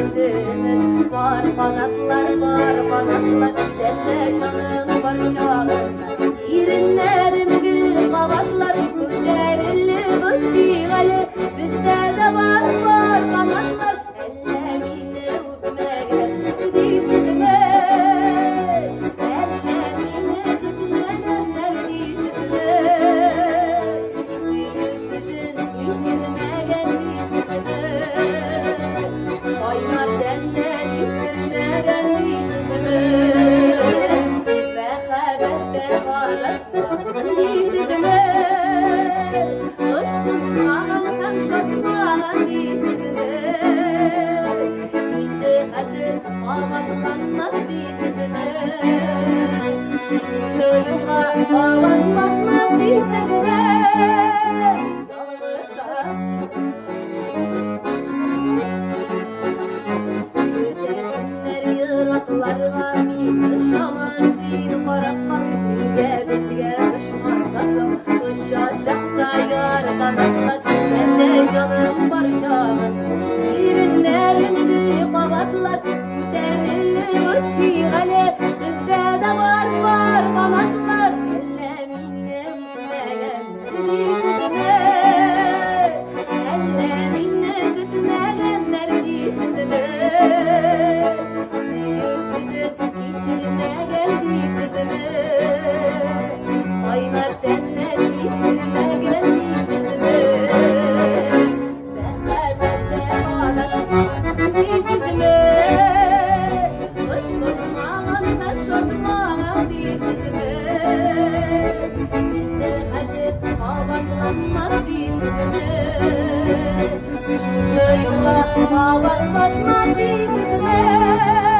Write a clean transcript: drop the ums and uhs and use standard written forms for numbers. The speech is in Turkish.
sesimin var kanatlar delle şanım barışağında irinlerim gül kavatlar gülerli başıgalı bizde de var kanatlar ellerini öpme geldi sizime ellerini öpme geldi sizime sizin işime geldi sizime aylar denne dizime geldi sizime ve haberde karışmadı sizime aşkım ağal hem şaşmadı sizime gitti hazır ağatlanmaz sizime şu şöyüme ağatmaz sizime Yıratlarga şaman seni parakal Niye bizge kışmaslasın Kışa şakta yar kanatlar Bende canım barışağın Yerinlerimdi kavatlar Güderli ışıgalı Bizde de var kanatlar Elleminle mütlegenler sizime Elleminle mütlegenler sizime aylar denne dizime geldi sizime ve haberde bağdaşmadı sizime aşkım ağan her şaşmadı sizime de hazır ağatlanmaz sizime şu yıllar ağatmaz sizime